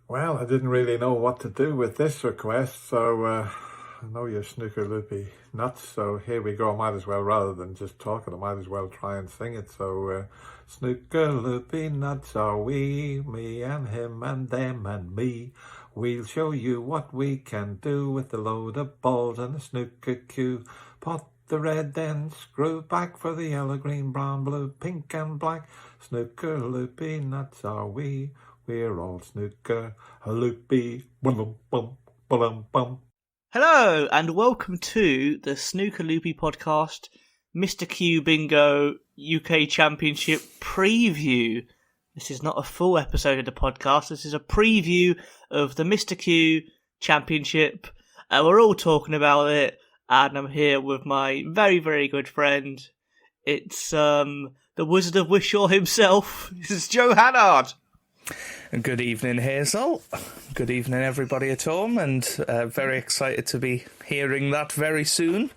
Well, I didn't really know what to do with this request, so I know you're snooker loopy nuts, so here we go. I might as well, rather than just talking, I might as well try and sing it. So, snooker loopy nuts are we, me and him and them and me. We'll show you what we can do with a load of balls and a snooker cue. Pot the red, then screw back for the yellow, green, brown, blue, pink and black. Snooker loopy nuts are we. We're all snooker loopy. Bum bum bum bum. Hello and welcome to the Snooker Loopy podcast, MrQ Bingo UK Championship preview. This is not a full episode of the podcast. This is a preview of the MrQ Championship. We're all talking about it, and I'm here with my very, very good friend. It's the Wizard of Wishaw himself. This is Joe Hannard. Good evening, Hazel. Good evening, everybody at home, and very excited to be hearing that very soon,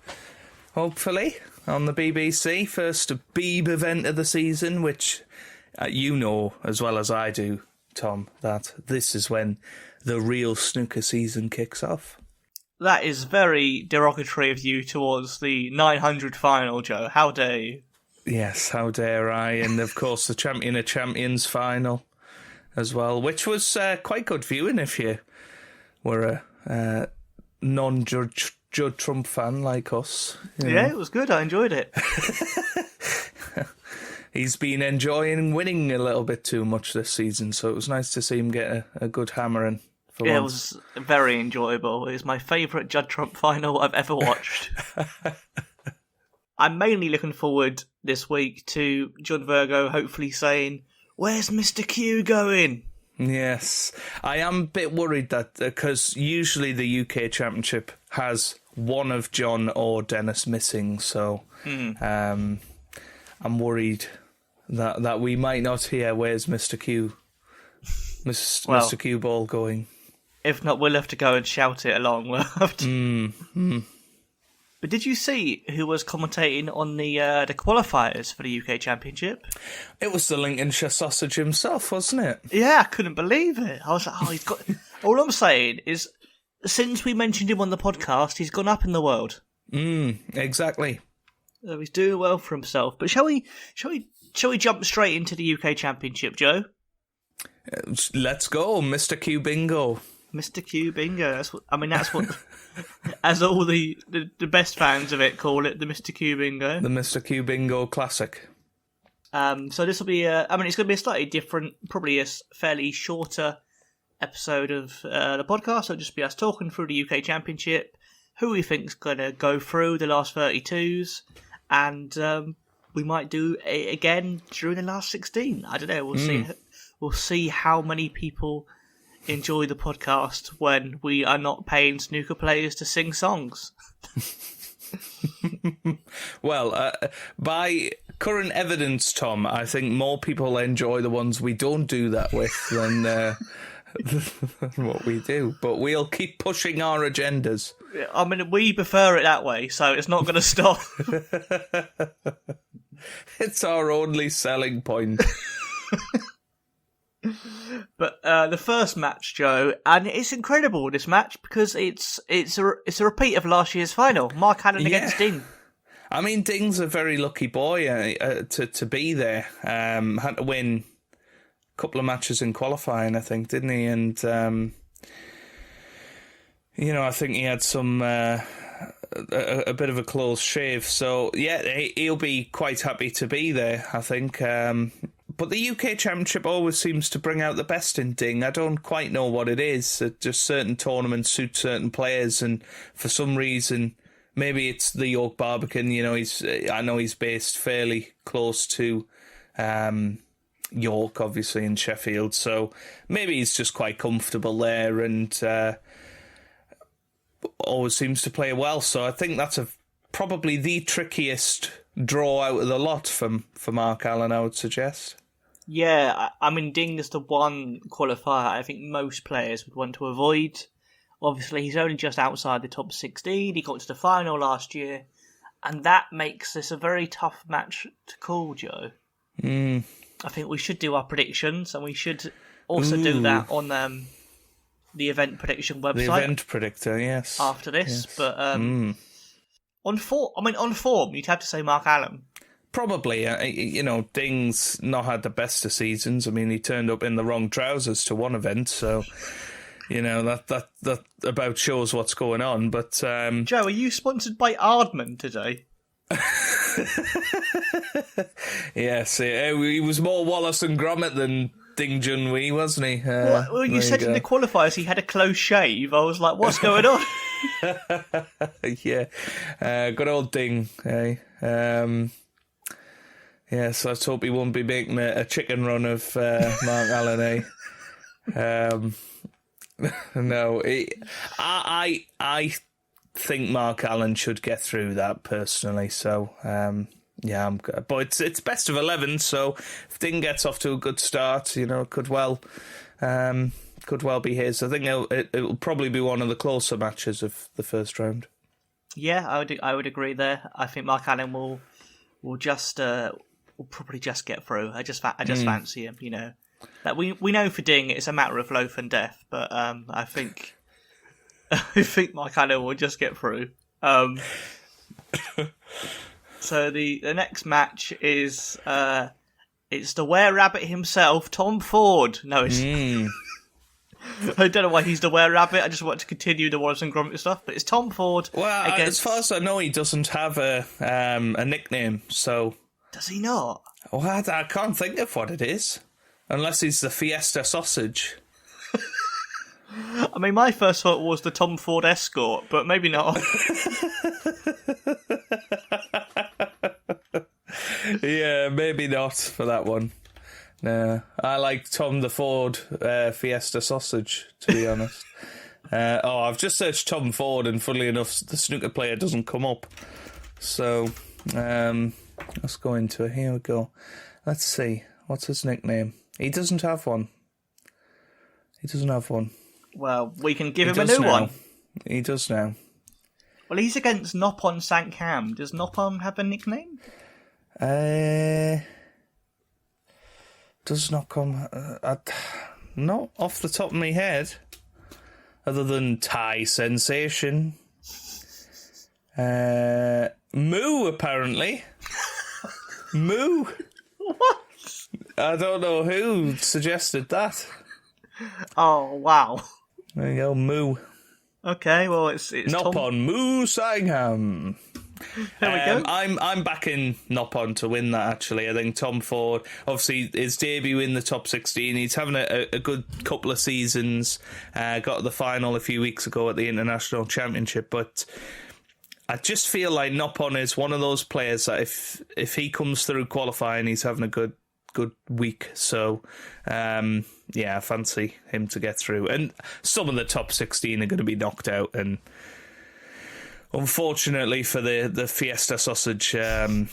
hopefully, on the BBC. First Beeb event of the season, which you know as well as I do, Tom, that this is when the real snooker season kicks off. That is very derogatory of you towards the 900 final, Joe. How dare you? Yes, how dare I. And, of course, the Champion of Champions final as well, which was quite good viewing if you were a non-Judd Trump fan like us. Yeah, it was good. I enjoyed it. He's been enjoying winning a little bit too much this season, so it was nice to see him get a good hammering for once. It was very enjoyable. It was my favourite Judd Trump final I've ever watched. I'm mainly looking forward this week to John Virgo hopefully saying, "Where's Mr. Q going?" Yes. I am a bit worried that, because usually the UK Championship has one of John or Dennis missing, so I'm worried that we might not hear "Where's Mr. Q?" Mr. Q ball going. If not, we'll have to go and shout it along. We'll have to. But did you see who was commentating on the qualifiers for the UK Championship? It was the Lincolnshire sausage himself, wasn't it? Yeah, I couldn't believe it. I was like, he's got... All I'm saying is, since we mentioned him on the podcast, he's gone up in the world. Exactly. So he's doing well for himself. But shall we jump straight into the UK Championship, Joe? Let's go, Mr. Q Bingo. Mr. Q Bingo. That's what as all the best fans of it call it, the Mr. Q Bingo. The Mr. Q Bingo Classic. So this will be it's going to be a slightly different, probably a fairly shorter episode of the podcast. It'll just be us talking through the UK Championship, who we think's going to go through the last 32s, and we might do it again during the last 16. I don't know. We'll see. We'll see how many people enjoy the podcast when we are not paying snooker players to sing songs. Well, by current evidence, Tom, I think more people enjoy the ones we don't do that with than what we do. But we'll keep pushing our agendas. I mean, we prefer it that way, so it's not going to stop. It's our only selling point. But the first match, Joe, and it's incredible, this match, because it's a repeat of last year's final. Mark Hannon against Ding. I mean, Ding's a very lucky boy to be there. Had to win a couple of matches in qualifying, I think, didn't he? And I think he had some a bit of a close shave. So yeah, he'll be quite happy to be there, I think. But the UK Championship always seems to bring out the best in Ding. I don't quite know what it is. Just certain tournaments suit certain players, and for some reason, maybe it's the York Barbican. I know he's based fairly close to York, obviously, in Sheffield. So maybe he's just quite comfortable there, and always seems to play well. So I think that's probably the trickiest draw out of the lot for Mark Allen, I would suggest. Yeah, I mean, Ding is the one qualifier I think most players would want to avoid. Obviously, he's only just outside the top 16. He got to the final last year, and that makes this a very tough match to call, Joe. I think we should do our predictions, and we should also do that on the event prediction website. The event predictor, yes. After this, yes. But on form, you'd have to say Mark Allen. Probably, Ding's not had the best of seasons. I mean, he turned up in the wrong trousers to one event, so that about shows what's going on. But Joe, are you sponsored by Ardman today? Yes, he was more Wallace and Gromit than Ding Junhui, wasn't he? Well, you said in the qualifiers he had a close shave. I was like, what's going on? Yeah, good old Ding, eh? Yes, let's hope he won't be making a chicken run of Mark Allen, eh? No, I think Mark Allen should get through that personally. So yeah, I'm good. But it's best of 11. So if Ding gets off to a good start, it could well be his. I think it'll probably be one of the closer matches of the first round. Yeah, I would agree there. I think Mark Allen will probably just get through. I just fancy him. That we know for Ding it's a matter of loaf and death, but I think Mark Allen will just get through. So the next match is it's the were-rabbit himself, Tom Ford. No, it's I don't know why he's the were-rabbit. I just want to continue the Wallace and Gromit stuff, but it's Tom Ford. Well, as far as I know, he doesn't have a nickname. So does he not? Well, I can't think of what it is, unless he's the Fiesta Sausage. I mean, my first thought was the Tom Ford Escort, but maybe not. Yeah, maybe not for that one. No, I like Tom the Ford Fiesta Sausage, to be honest. I've just searched Tom Ford, and funnily enough, the snooker player doesn't come up. So, let's go into it. Here we go. Let's see. What's his nickname? He doesn't have one. Well, we can give him a new one. He does now. Well, he's against Noppon Sankham. Does Noppon have a nickname? Does not come... not off the top of my head. Other than Thai Sensation. Moo, apparently. Moo. What? I don't know who suggested that. Oh, wow. There you go, Moo. Okay, well, it's Noppon Moo Sangham. There we go. I'm backing Noppon to win that, actually. I think Tom Ford, obviously, his debut in the top 16. He's having a good couple of seasons. Got to the final a few weeks ago at the International Championship. But I just feel like Noppon is one of those players that if he comes through qualifying, he's having a good week. So, yeah, I fancy him to get through. And some of the top 16 are going to be knocked out, and unfortunately for the Fiesta Sausage, I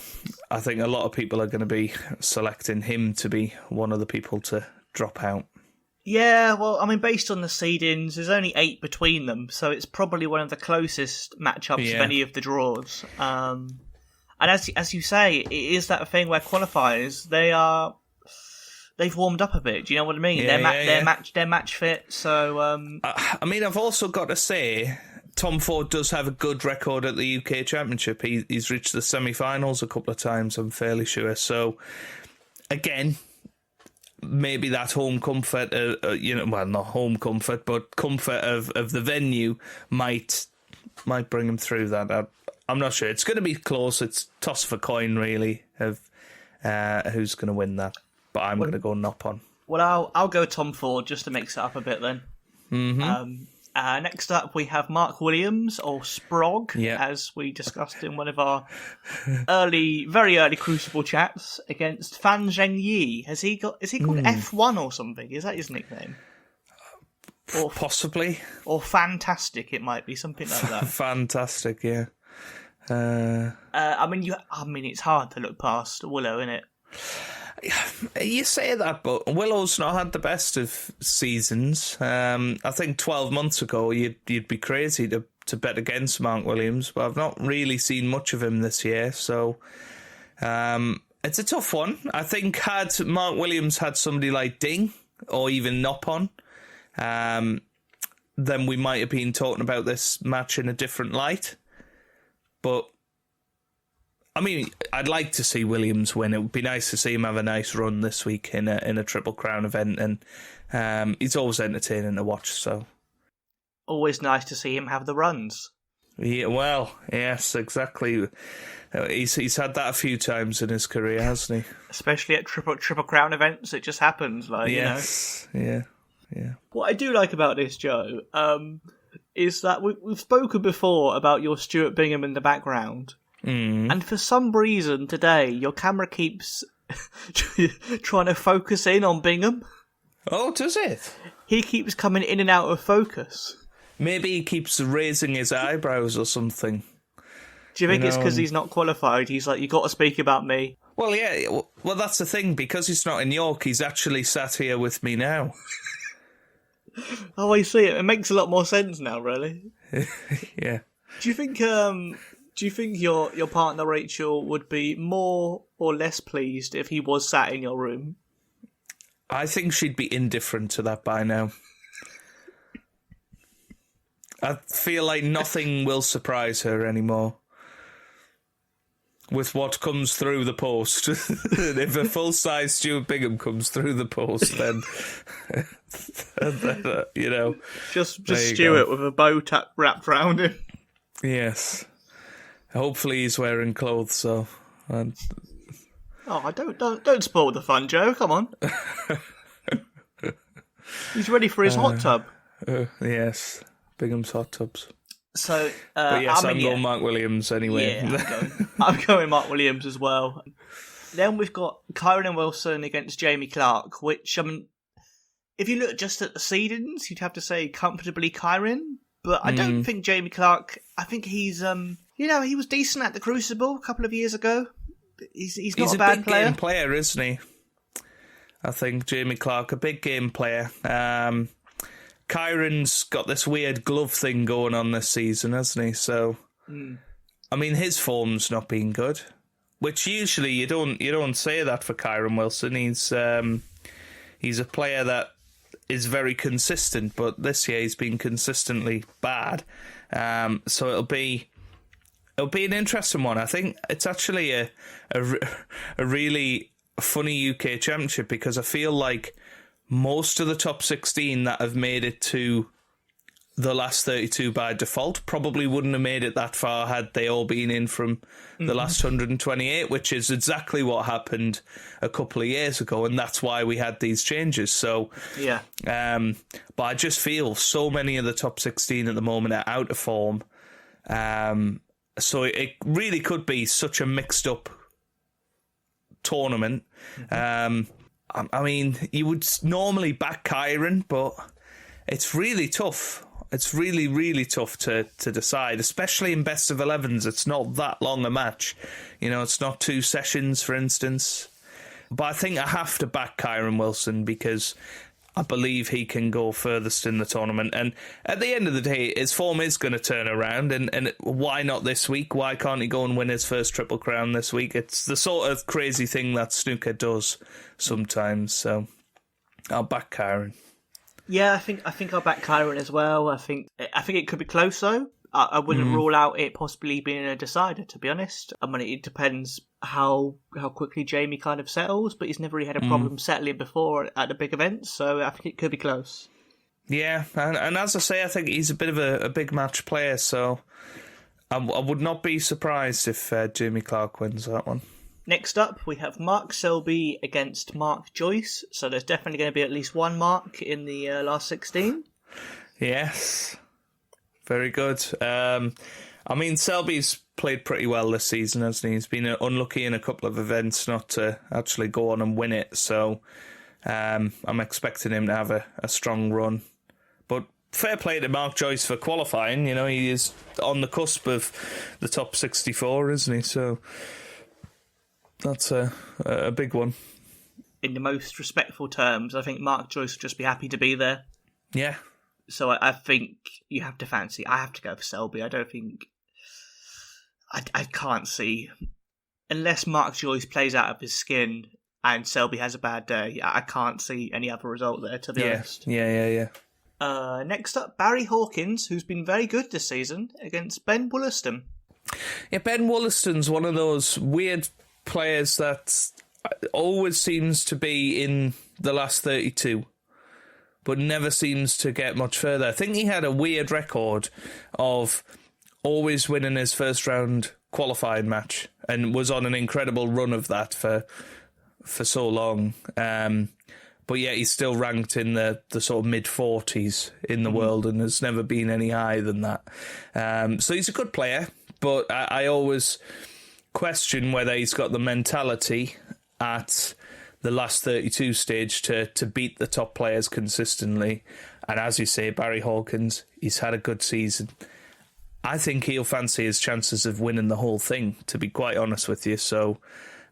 think a lot of people are going to be selecting him to be one of the people to drop out. Yeah, well, I mean, based on the seedings, there's only 8 between them, so it's probably one of the closest matchups of any of the draws. And as you say, it is that thing where qualifiers, they've warmed up a bit. Do you know what I mean? Yeah, they're match fit. So I mean, I've also got to say, Tom Ford does have a good record at the UK Championship. He's reached the semi-finals a couple of times, I'm fairly sure. So again, maybe that home comfort, well, not home comfort, but comfort of the venue might bring him through that. I'm not sure. It's going to be close. It's toss of a coin, really, of who's going to win that. But I'm going to go Noppon. Well, I'll go Tom Ford just to mix it up a bit then. Mm-hmm. Next up, we have Mark Williams, or Sprog, yeah, as we discussed in one of our very early Crucible chats, against Fan Zhengyi. Is he called F1 or something? Is that his nickname? Or possibly. Or Fantastic, it might be, something like that. Fantastic, yeah. I mean, it's hard to look past Willow, isn't it? You say that, but Willow's not had the best of seasons. I think 12 months ago you'd be crazy to bet against Mark Williams, but I've not really seen much of him this year, so it's a tough one. I think had Mark Williams had somebody like Ding or even Noppon, then we might have been talking about this match in a different light. But, I mean, I'd like to see Williams win. It would be nice to see him have a nice run this week in a Triple Crown event, and he's always entertaining to watch, so... Always nice to see him have the runs. Yeah, well, yes, exactly. He's had that a few times in his career, hasn't he? Especially at Triple Crown events, it just happens, yes, you know. Yeah. What I do like about this, Joe, is that we've spoken before about your Stuart Bingham in the background, and for some reason today your camera keeps trying to focus in on Bingham. Oh, does it? He keeps coming in and out of focus. Maybe he keeps raising his eyebrows or something. Do you think it's because he's not qualified? He's like, you got to speak about me. Well, yeah. Well, that's the thing. Because he's not in York, he's actually sat here with me now. Oh, I see it. It makes a lot more sense now, really. Yeah. Do you think your partner Rachel would be more or less pleased if he was sat in your room? I think she'd be indifferent to that by now. I feel like nothing will surprise her anymore with what comes through the post. If a full-size Stuart Bingham comes through the post, then, you know... Just Stuart with a bow wrapped round him. Yes. Hopefully he's wearing clothes, so... Oh, don't spoil the fun, Joe. Come on. He's ready for his hot tub. Yes. Bingham's hot tubs. So, but yes, I'm going Mark Williams anyway. Yeah, I'm going Mark Williams as well. Then we've got Kyron Wilson against Jamie Clark, which, if you look just at the seedings, you'd have to say comfortably Kyron. But I don't think Jamie Clark, I think he's, he was decent at the Crucible a couple of years ago. He's not a bad player. He's a big game player, isn't he? I think Jamie Clark, a big game player. Kyron's got this weird glove thing going on this season, hasn't he? So, I mean, his form's not been good, which usually you don't say that for Kyron Wilson. He's a player that is very consistent, but this year he's been consistently bad. So it'll be an interesting one. I think it's actually a really funny UK Championship because I feel like most of the top 16 that have made it to the last 32 by default probably wouldn't have made it that far had they all been in from the last 128, which is exactly what happened a couple of years ago, and that's why we had these changes. So, yeah. But I just feel so many of the top 16 at the moment are out of form. So it really could be such a mixed up tournament. I mean, you would normally back Kyron, but it's really tough. It's really, really tough to decide, especially in best of 11s. It's not that long a match. You know, it's not 2 sessions, for instance. But I think I have to back Kyron Wilson because I believe he can go furthest in the tournament. And at the end of the day, his form is going to turn around. And why not this week? Why can't he go and win his first Triple Crown this week? It's the sort of crazy thing that snooker does sometimes. So I'll back Kyron. Yeah, I think I'll back Kyron as well. I think it could be close though. I wouldn't rule out it possibly being a decider, to be honest. I mean, it depends how quickly Jamie kind of settles, but he's never really had a problem settling before at the big events, so I think it could be close. Yeah, and as I say, I think he's a bit of a big match player, so I would not be surprised if Jamie Clark wins that one. Next up, we have Mark Selby against Mark Joyce, so there's definitely going to be at least one Mark in the last 16. Yes. Very good. I mean, Selby's played pretty well this season, hasn't he? He's been unlucky in a couple of events not to actually go on and win it, so I'm expecting him to have a strong run. But fair play to Mark Joyce for qualifying. You know, he is on the cusp of the top 64, isn't he? So that's a big one. In the most respectful terms, I think Mark Joyce would just be happy to be there. Yeah. So I think you have to fancy. I have to go for Selby. I don't think... I can't see... Unless Mark Joyce plays out of his skin and Selby has a bad day, I can't see any other result there, to be honest. Yeah. Next up, Barry Hawkins, who's been very good this season, against Ben Wollaston. Yeah, Ben Wollaston's one of those weird players that always seems to be in the last 32, but never seems to get much further. I think he had a weird record of always winning his first round qualifying match and was on an incredible run of that for so long. But yet he's still ranked in the sort of mid-40s in the world and has never been any higher than that. So he's a good player, but I always question whether he's got the mentality at the last 32 stage to beat the top players consistently. And as you say, Barry Hawkins, he's had a good season. I think he'll fancy his chances of winning the whole thing, to be quite honest with you. So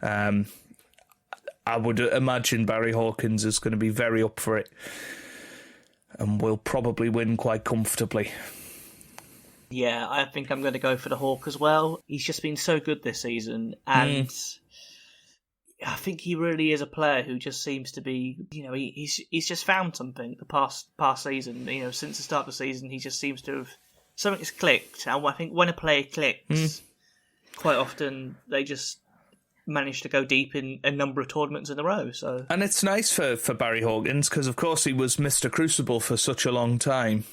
I would imagine Barry Hawkins is going to be very up for it and will probably win quite comfortably. Yeah, I think I'm going to go for the Hawk as well. He's just been so good this season, and I think he really is a player who just seems to be, he's just found something the past season. Since the start of the season, he just seems to have, something has clicked, and I think when a player clicks, quite often they just managed to go deep in a number of tournaments in a row. So, and it's nice for Barry Hawkins because, of course, he was Mr. Crucible for such a long time,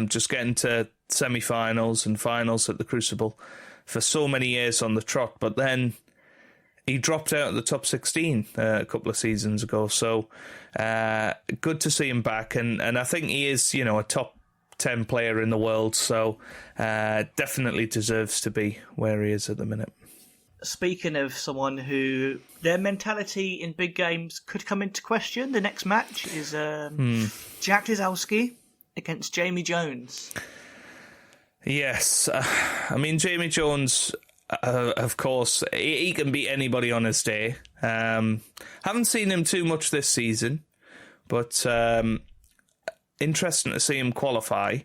just getting to semi-finals and finals at the Crucible for so many years on the trot. But then he dropped out of the top 16 a couple of seasons ago. So good to see him back, and I think he is, a top 10 player in the world. So definitely deserves to be where he is at the minute. Speaking of someone who their mentality in big games could come into question, the next match is Jack Lisowski against Jamie Jones. Yes. Jamie Jones, of course, he can beat anybody on his day. Haven't seen him too much this season, but interesting to see him qualify.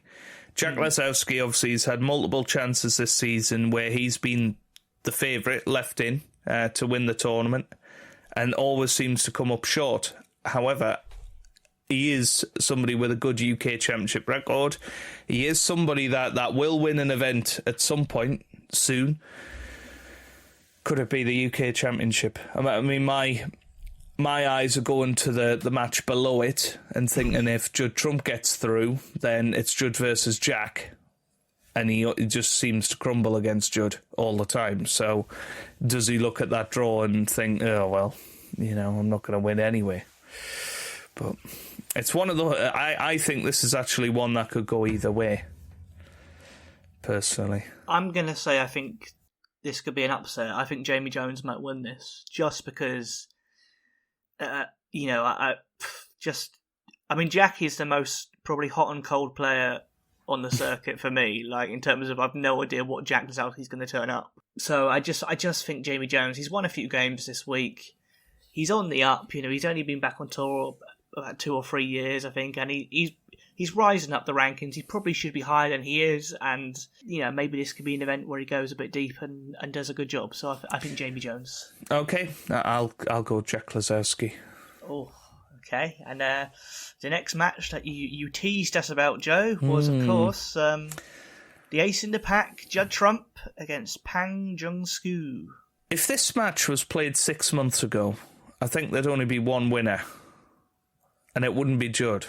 Jack Lisowski, obviously, has had multiple chances this season where he's been the favourite left in to win the tournament and always seems to come up short. However, he is somebody with a good UK Championship record. He is somebody that will win an event at some point soon. Could it be the UK Championship? My eyes are going to the match below it and thinking if Judd Trump gets through, then it's Judd versus Jack. And he just seems to crumble against Judd all the time. So does he look at that draw and think, oh, well, I'm not going to win anyway? But it's one of the... I think this is actually one that could go either way, personally. I'm going to say I think this could be an upset. I think Jamie Jones might win this just because, Jack is the most probably hot and cold player on the circuit for me, like in terms of I've no idea what Jack Lisowski's going to turn up. So I just think Jamie Jones, he's won a few games this week. He's on the up, he's only been back on tour about 2 or 3 years, I think, and he's rising up the rankings. He probably should be higher than he is, and maybe this could be an event where he goes a bit deep and does a good job. So I think Jamie Jones. Okay, I'll go Jack Lisowski. Oh, okay, and the next match that you teased us about, Joe, was, of course, the ace in the pack, Judd Trump against Pang Jung-soo. If this match was played 6 months ago, I think there'd only be one winner, and it wouldn't be Judd.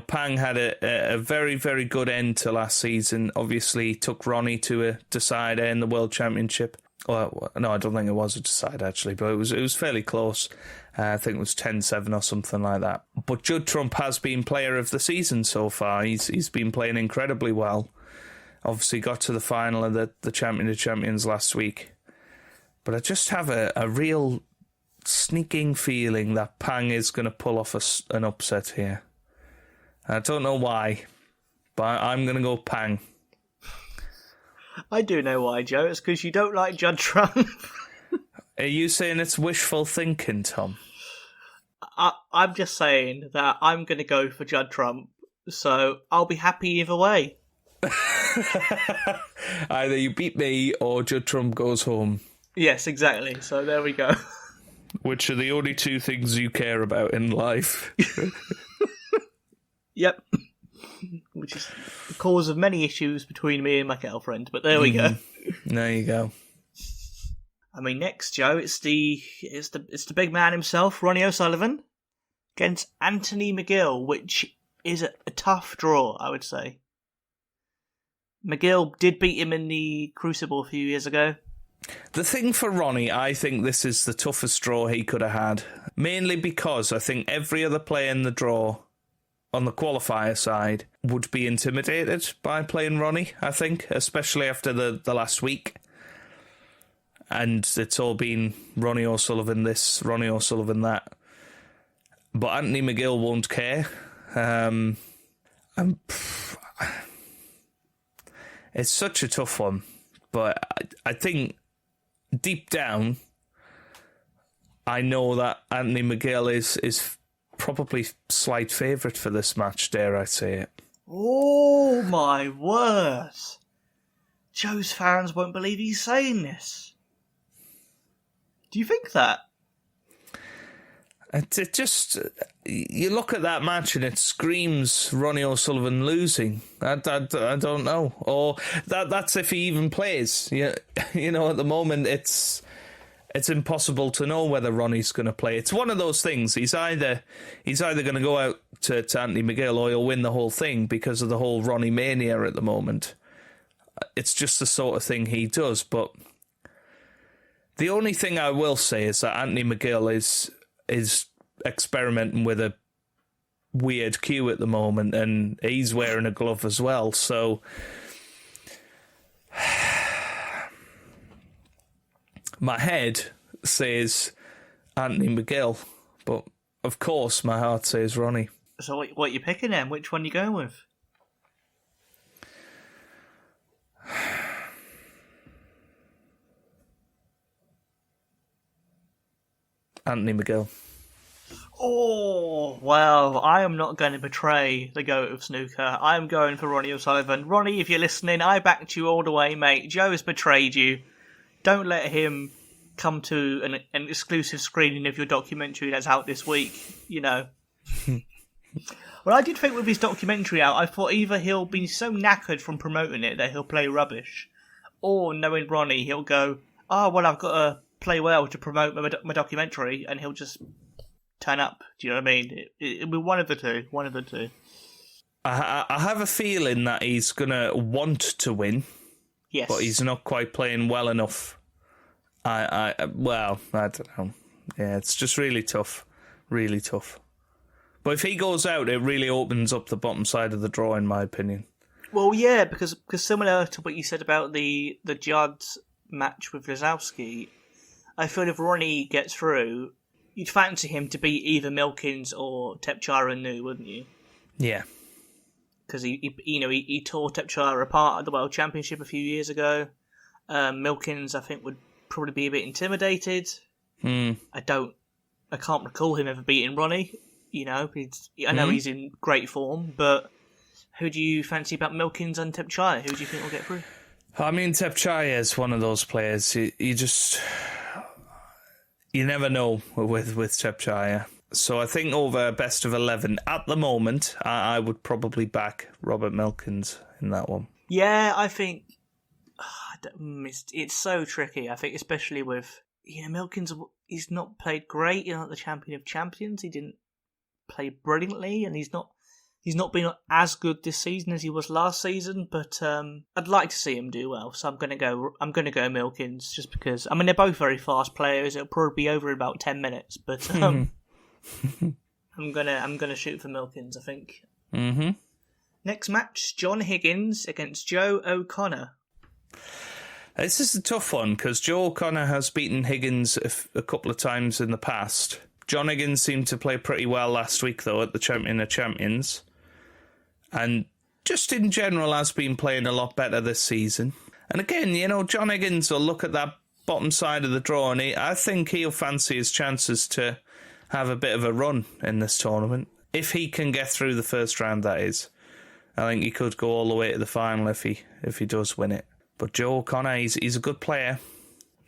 Pang had a very, very good end to last season. Obviously, took Ronnie to a decider in the World Championship. Well, no, I don't think it was a decider, actually, but it was fairly close. I think it was 10-7 or something like that. But Judd Trump has been player of the season so far. He's been playing incredibly well. Obviously got to the final of the Champion of Champions last week. But I just have a real sneaking feeling that Pang is going to pull off an upset here. I don't know why, but I'm going to go Pang. I do know why, Joe. It's because you don't like Judd Trump. Are you saying it's wishful thinking, Tom? I'm just saying that I'm going to go for Judd Trump, so I'll be happy either way. Either you beat me or Judd Trump goes home. Yes, exactly. So there we go. Which are the only two things you care about in life. Yep. which is the cause of many issues between me and my girlfriend. But there we go. There you go. I mean, next, Joe, it's the big man himself, Ronnie O'Sullivan, against Anthony McGill, which is a tough draw, I would say. McGill did beat him in the Crucible a few years ago. The thing for Ronnie, I think this is the toughest draw he could have had. Mainly because I think every other player in the draw, on the qualifier side, would be intimidated by playing Ronnie, I think, especially after the last week. And it's all been Ronnie O'Sullivan this, Ronnie O'Sullivan that. But Anthony McGill won't care. It's such a tough one. But I think deep down, I know that Anthony McGill is probably slight favourite for this match, dare I say it. Oh my word. Joe's fans won't believe he's saying this. Do you think that? It just... You look at that match and it screams Ronnie O'Sullivan losing. I don't know. Or that's if he even plays. You know, at the moment it's impossible to know whether Ronnie's going to play. It's one of those things. He's either going to go out to Anthony McGill or he'll win the whole thing because of the whole Ronnie mania at the moment. It's just the sort of thing he does. But the only thing I will say is that Anthony McGill is experimenting with a weird cue at the moment, and he's wearing a glove as well. So my head says Anthony McGill, but of course my heart says Ronnie. So what are you picking then? Which one are you going with? Anthony McGill. Oh, well, I am not going to betray the goat of snooker. I am going for Ronnie O'Sullivan. Ronnie, if you're listening, I backed you all the way, mate. Joe has betrayed you. Don't let him come to an exclusive screening of your documentary that's out this week, you know. Well, I did think with his documentary out, I thought either he'll be so knackered from promoting it that he'll play rubbish, or knowing Ronnie, he'll go, oh, well, I've got to play well to promote my documentary, and he'll just turn up. Do you know what I mean? It'll be one of the two. I have a feeling that he's going to want to win. Yes. But he's not quite playing well enough. I don't know. Yeah, it's just really tough. Really tough. But if he goes out, it really opens up the bottom side of the draw, in my opinion. Well, yeah, because similar to what you said about the Judd match with Lazowski, I feel if Ronnie gets through, you'd fancy him to beat either Milkins or Tepchara Nu, wouldn't you? Yeah. Because he tore Tepchara apart at the World Championship a few years ago. Milkins, I think, would probably be a bit intimidated. I can't recall him ever beating Ronnie. You know, I know he's in great form, but who do you fancy about Milkins and Tepchaya? Who do you think will get through? I mean, Tepchaya is one of those players. You never know with Tepchaya. So I think over best of 11 at the moment, I would probably back Robert Milkins in that one. Yeah, I think it's so tricky. I think especially with Milkins, he's not played great. He's not the champion of champions. He didn't play brilliantly, and he's not been as good this season as he was last season. But I'd like to see him do well. So I'm gonna go Milkins just because. I mean, they're both very fast players. It'll probably be over in about 10 minutes, but. I'm gonna shoot for Milkins, I think. Mm-hmm. Next match, John Higgins against Joe O'Connor. This is a tough one because Joe O'Connor has beaten Higgins a couple of times in the past. John Higgins seemed to play pretty well last week, though, at the Champion of Champions. And just in general has been playing a lot better this season. And again, John Higgins will look at that bottom side of the draw and I think he'll fancy his chances to have a bit of a run in this tournament. If he can get through the first round, that is. I think he could go all the way to the final if he does win it. But Joe O'Connor, he's a good player.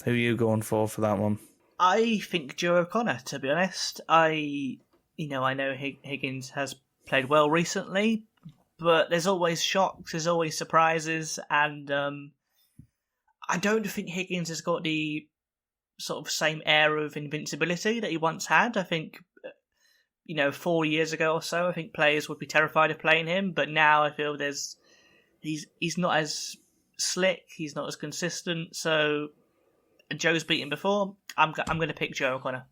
Who are you going for that one? I think Joe O'Connor, to be honest. I know Higgins has played well recently, but there's always shocks, there's always surprises, and I don't think Higgins has got the sort of same air of invincibility that he once had. I think, 4 years ago or so, I think players would be terrified of playing him, but now I feel he's not as slick, he's not as consistent, so Joe's beaten before. I'm going to pick Joe O'Connor.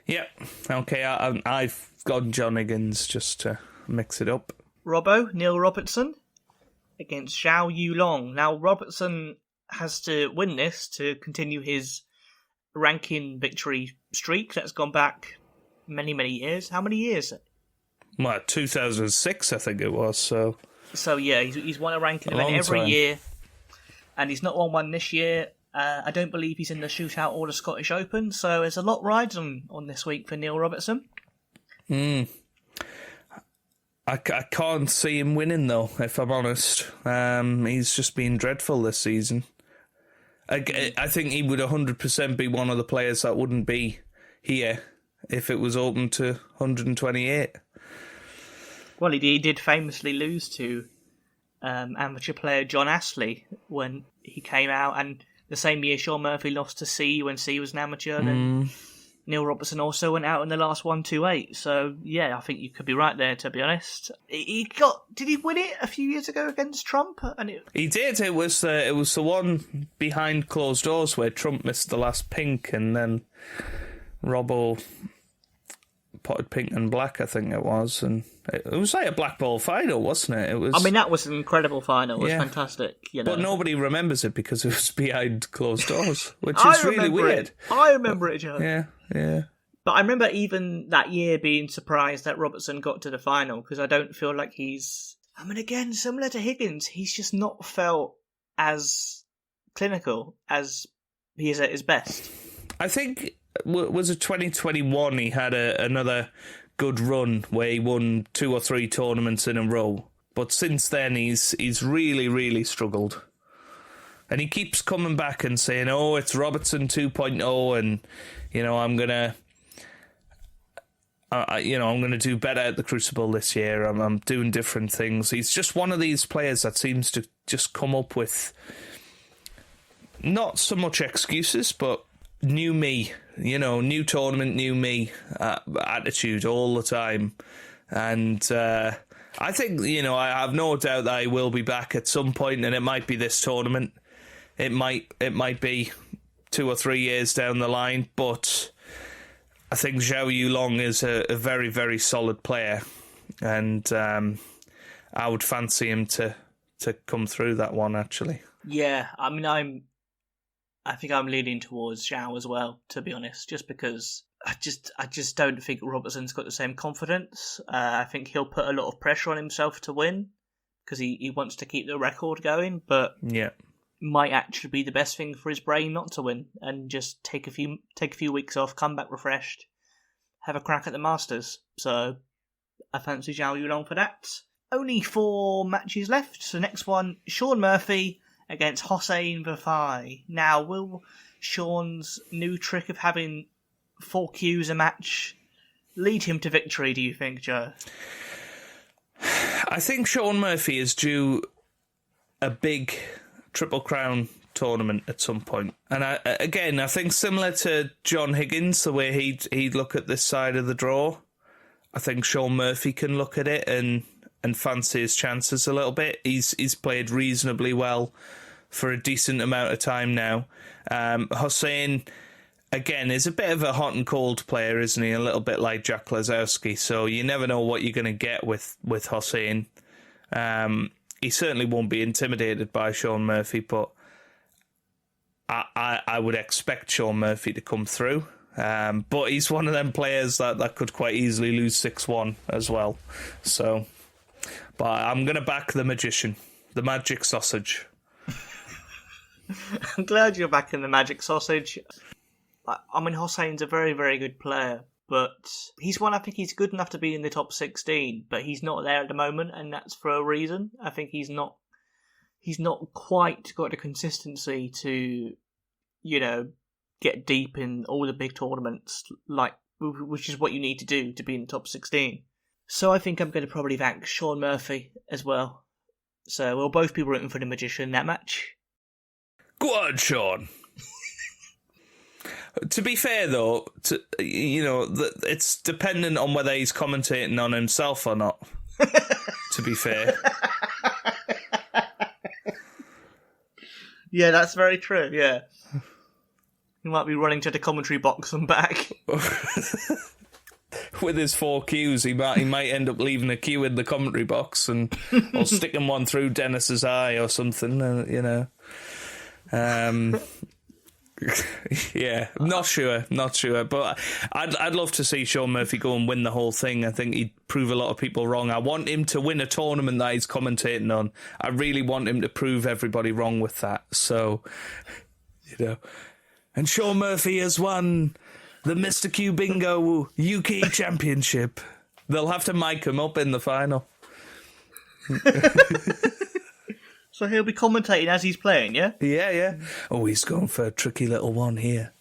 Yeah, okay, I've gone John Higgins just to mix it up. Robbo, Neil Robertson against Zhao Yulong. Now, Robertson has to win this to continue his ranking victory streak that's gone back many, many years. How many years? Well, 2006, I think it was, so... So, yeah, he's won a ranking event every year, and he's not won one this year. I don't believe he's in the shootout or the Scottish Open, so there's a lot riding on this week for Neil Robertson. I can't see him winning, though, if I'm honest. He's just been dreadful this season. I think he would 100% be one of the players that wouldn't be here if it was open to 128. Well, he did famously lose to amateur player John Astley when he came out, and the same year Sean Murphy lost to C when C was an amateur, and Neil Robertson also went out in the last 128. So, yeah, I think you could be right there, to be honest. Did he win it a few years ago against Trump? He did. It was the one behind closed doors where Trump missed the last pink, and then Robbo potted pink and black, I think it was. And it was like a black ball final, wasn't it? That was an incredible final. It was fantastic. But nobody remembers it because it was behind closed doors, which is really weird. I remember it, Joe. Yeah. But I remember even that year being surprised that Robertson got to the final, because I don't feel like again, similar to Higgins, he's just not felt as clinical as he is at his best. I think, was it 2021 he had another good run where he won 2 or 3 tournaments in a row. But since then, he's really, really struggled. And he keeps coming back and saying, oh, it's Robertson 2.0 and, I'm going to do better at the Crucible this year. I'm doing different things. He's just one of these players that seems to just come up with not so much excuses, but new me, new tournament, new me attitude all the time. And I think, I have no doubt that I will be back at some point, and it might be this tournament. It might be 2 or 3 years down the line, but I think Zhao Yulong is a very, very solid player, and I would fancy him to come through that one, actually. Yeah, I think I'm leaning towards Zhao as well, to be honest, just because I just don't think Robertson's got the same confidence. I think he'll put a lot of pressure on himself to win because he wants to keep the record going, but might actually be the best thing for his brain not to win and just take a few weeks off, come back refreshed, have a crack at the Masters. So I fancy Zhao Yulong for that. Only 4 matches left. So next one, Sean Murphy against Hossein Vafai. Now, will Sean's new trick of having 4 Qs a match lead him to victory, do you think, Joe? I think Sean Murphy is due a big Triple Crown tournament at some point. And I think similar to John Higgins, the way he'd look at this side of the draw, I think Sean Murphy can look at it and fancy his chances a little bit. He's played reasonably well for a decent amount of time now. Hossein, again, is a bit of a hot and cold player, isn't he? A little bit like Jack Lazowski, so you never know what you're going to get with Hossein. He certainly won't be intimidated by Sean Murphy, but I would expect Sean Murphy to come through. But he's one of them players that could quite easily lose 6-1 as well. So, but I'm going to back the magician, the magic sausage. I'm glad you're back in the magic sausage. I mean, Hossein's a very, very good player, but he's one, I think he's good enough to be in the top 16, but he's not there at the moment, and that's for a reason. I think he's not quite got the consistency to, get deep in all the big tournaments, which is what you need to do to be in the top 16. So I think I'm going to probably rank Sean Murphy as well. So we'll both be rooting for the Magician in that match. Go on, Sean. To be fair, though, it's dependent on whether he's commentating on himself or not. To be fair. Yeah, that's very true, yeah. He might be running to the commentary box and back. With his 4 Qs, he might end up leaving a Q in the commentary box or sticking one through Dennis's eye or something, Yeah, not sure, but I'd love to see Sean Murphy go and win the whole thing. I think he'd prove a lot of people wrong. I want him to win a tournament that he's commentating on. I really want him to prove everybody wrong with that. So, and Sean Murphy has won the MrQ Bingo UK Championship. They'll have to mic him up in the final. So he'll be commentating as he's playing, yeah? Yeah. Oh, he's going for a tricky little one here.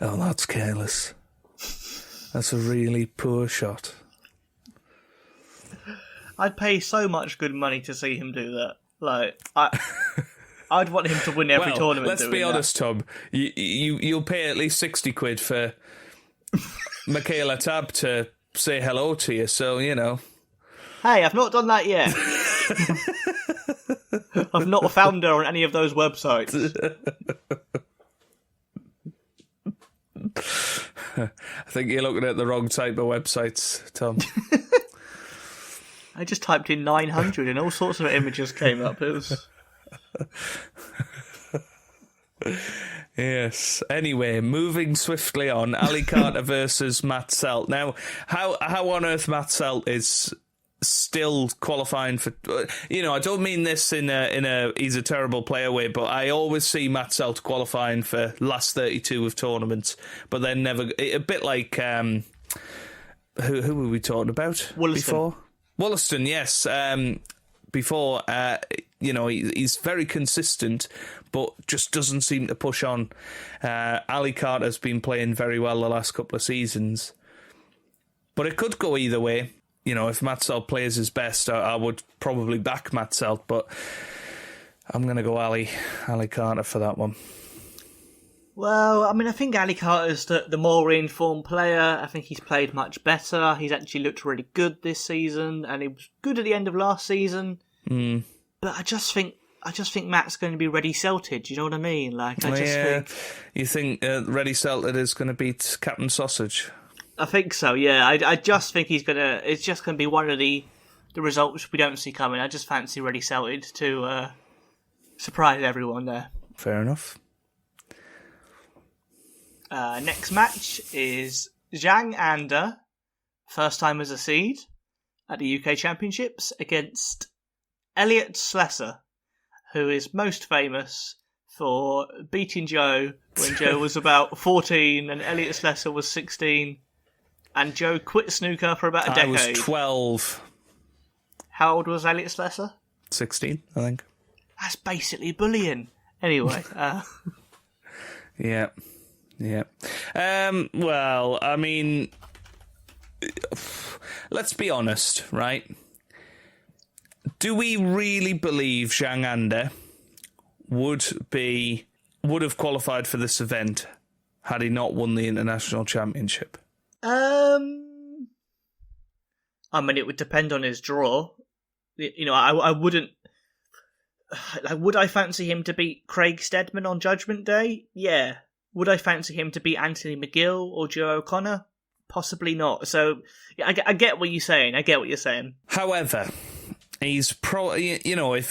Oh, that's careless. That's a really poor shot. I'd pay so much good money to see him do that. I'd want him to win every tournament. Let's be honest, Tom. You'll pay at least 60 quid for Michaela Tab to say hello to you, so, Hey, I've not done that yet. I've not found her on any of those websites. I think you're looking at the wrong type of websites, Tom. I just typed in 900 and all sorts of images came up. It was... Yes. Anyway, moving swiftly on, Ali Carter versus Matt Selt. Now, how on earth Matt Selt is still qualifying for, I don't mean this in a he's a terrible player way, but I always see Matt Selt qualifying for last 32 of tournaments, but then never, a bit like who were we talking about before? Wollaston, yes. Before, he's very consistent, but just doesn't seem to push on. Ali Carter's been playing very well the last couple of seasons, but it could go either way. If Matt Selt plays his best, I would probably back Matt Selt, but I'm going to go Ali Carter for that one. Well, I think Ali Carter's the more informed player. I think he's played much better. He's actually looked really good this season, and he was good at the end of last season. Mm. But I just think Matt's going to be ready Celted. Do you know what I mean? Think... You think ready Celted is going to beat Captain Sausage? I think so, yeah. I just think it's just going to be one of the results we don't see coming. I just fancy Ready Celted to surprise everyone there. Fair enough. Next match is Zhang Anda, first time as a seed at the UK Championships, against Elliot Slesser, who is most famous for beating Joe when Joe was about 14 and Elliot Slesser was 16. And Joe quit snooker for about a decade. I was 12. How old was Elliot Slesser? 16, I think. That's basically bullying. Anyway. Yeah. Well, let's be honest, right? Do we really believe Zhang Anda would have qualified for this event had he not won the International Championship? It would depend on his draw. I wouldn't. Would I fancy him to beat Craig Steadman on Judgment Day? Yeah. Would I fancy him to beat Anthony McGill or Joe O'Connor? Possibly not. So, I get what you're saying. However, he's if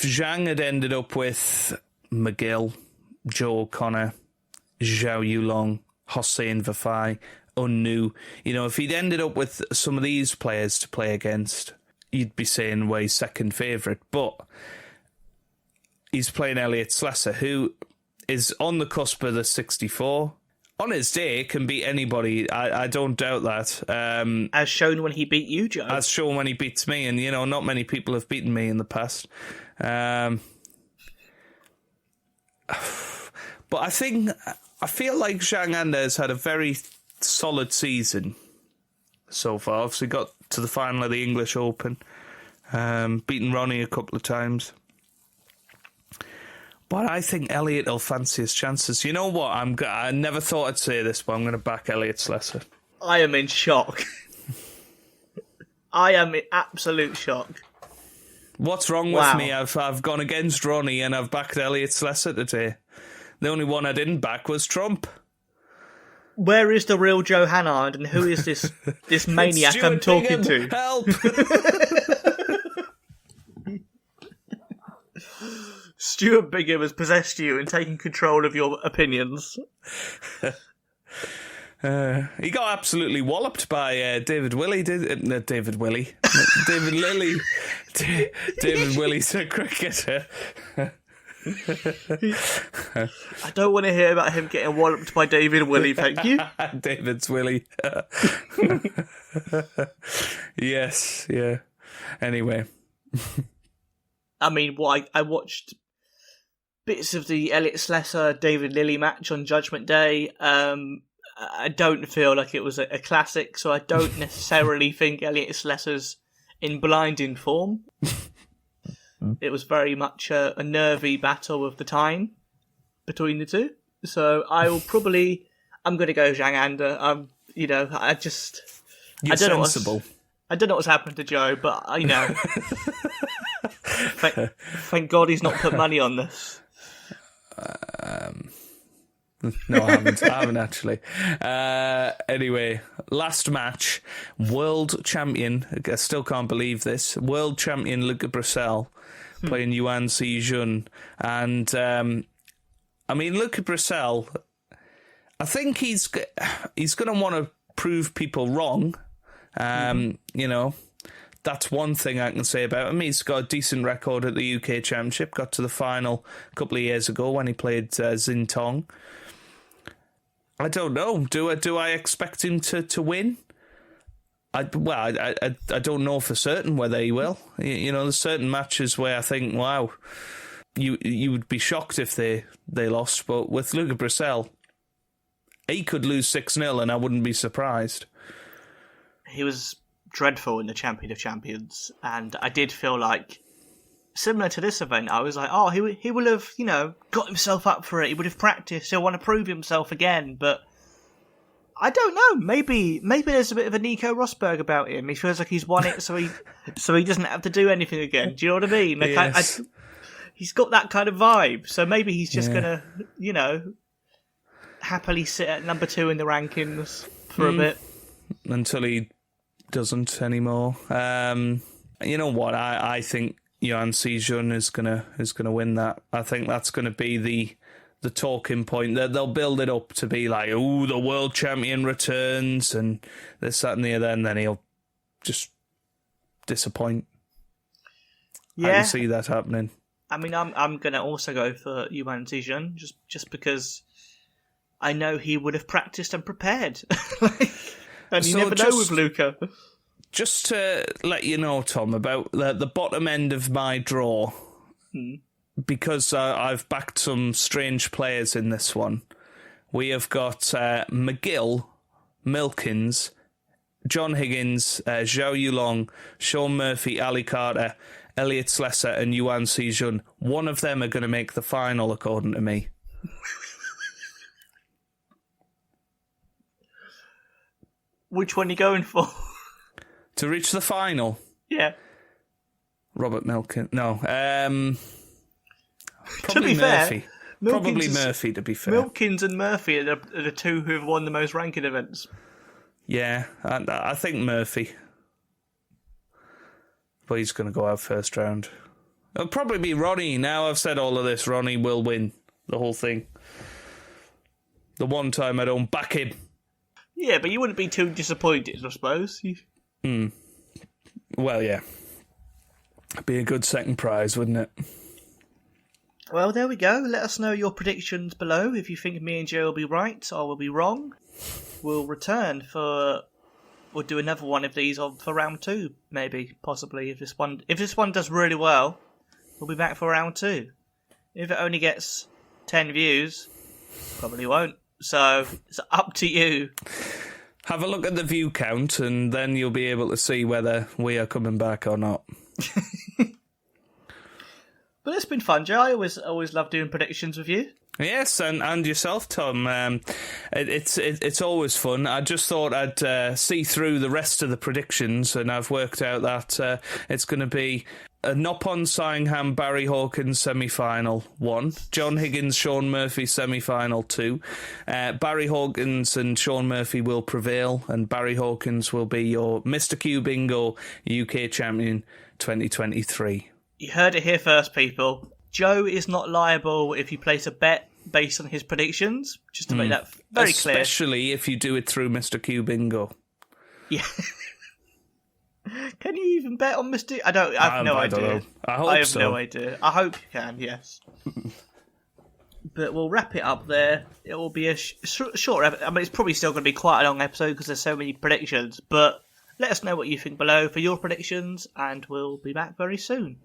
Zhang had ended up with McGill, Joe O'Connor, Zhao Yulong, Hossein Vafai, Unnu, if he'd ended up with some of these players to play against, you'd be saying, well, he's second favourite. But he's playing Elliot Slesser, who is on the cusp of the 64. On his day, can beat anybody. I don't doubt that. As shown when he beat you, Joe. As shown when he beats me, and, not many people have beaten me in the past. But I feel like Zhang Anda has had a very solid season so far. Obviously got to the final of the English Open, beaten Ronnie a couple of times. But I think Elliot will fancy his chances. You know what? I never thought I'd say this, but I'm going to back Elliot Slesser. I am in shock. I am in absolute shock. What's wrong with me? I've gone against Ronnie and I've backed Elliot Slesser today. The only one I didn't back was Trump. Where is the real Joe Hannard, and who is this maniac I'm talking to? Help! Stuart Bingham has possessed you and taken control of your opinions. He got absolutely walloped by David Willey. David Lilly. David Willey's a cricketer. I don't want to hear about him getting walloped by David Willey, thank you. David's Willie. Yes, yeah. Anyway. I mean, I watched bits of the Elliot Slesser David Lilly match on Judgment Day. I don't feel like it was a classic, so I don't necessarily think Elliot Slesser's in blinding form. It was very much a nervy battle of the time between the two. So I'm going to go Zhang Anda. You're sensible. I don't know what's happened to Joe, but thank God he's not put money on this. No, I haven't actually. Anyway, last match, world champion, I still can't believe this, world champion Luca Brissell playing Yuan Xijun. And, Luca Brissell, I think he's going to want to prove people wrong. That's one thing I can say about him. He's got a decent record at the UK Championship, got to the final a couple of years ago when he played Xin Tong. I don't know. Do I expect him to win? I don't know for certain whether he will. There's certain matches where I think, wow, you would be shocked if they lost. But with Luca Brissell, he could lose 6-0 and I wouldn't be surprised. He was dreadful in the Champion of Champions, and I did feel like, similar to this event, I was like, oh, he will have, got himself up for it. He would have practiced. He'll want to prove himself again. But I don't know. Maybe there's a bit of a Nico Rosberg about him. He feels like he's won it, so he doesn't have to do anything again. Do you know what I mean? Like, yes. He's got that kind of vibe. So maybe he's just gonna, happily sit at number 2 in the rankings for a bit until he doesn't anymore. You know what? I think Yuan Xijun is gonna win that. I think that's gonna be the talking point. They'll build it up to be like, oh, the world champion returns and this, that, and the other, and then he'll just disappoint. Yeah, I can see that happening. I mean, I'm gonna also go for Yuan Xijun just because I know he would have practiced and prepared. And you never know with Luca. Just to let you know, Tom, about the bottom end of my draw, because I've backed some strange players in this one. We have got McGill, Milkins, John Higgins, Zhao Yulong, Sean Murphy, Ali Carter, Elliot Slesser and Yuan Xijun. One of them are going to make the final, according to me. Which one are you going for? To reach the final? Yeah. Robert Milkins. No. To be Murphy. fair, Probably Murphy, to be fair. Milkins and Murphy are the two who have won the most ranking events. Yeah, I think Murphy. But he's going to go out first round. It'll probably be Ronnie. Now I've said all of this, Ronnie will win the whole thing. The one time I don't back him. Yeah, but you wouldn't be too disappointed, I suppose. Well, yeah. It'd be a good second prize, wouldn't it? Well, there we go. Let us know your predictions below. If you think me and Joe will be right or will be wrong, we'll return we'll do another one of these for round 2, maybe, possibly. If this one does really well, we'll be back for round 2. If it only gets 10 views, probably won't. So it's up to you. Have a look at the view count, and then you'll be able to see whether we are coming back or not. But it's been fun, Joe. I always love doing predictions with you. Yes, and yourself, Tom. It's always fun. I just thought I'd see through the rest of the predictions, and I've worked out that it's going to be a Noppon Singham Barry Hawkins semi-final 1, John Higgins Sean Murphy semi-final 2. Barry Hawkins and Sean Murphy will prevail, and Barry Hawkins will be your MrQ Bingo UK Champion 2023. You heard it here first, people. Joe is not liable if you place a bet based on his predictions, just to make that very clear. Especially if you do it through MrQ Bingo. Yeah. Can you even bet on Mr. I have no idea. Don't know. I have so. no idea. I hope you can, yes. But we'll wrap it up there. It will be a short episode. I mean, it's probably still going to be quite a long episode because there's so many predictions. But let us know what you think below for your predictions, and we'll be back very soon.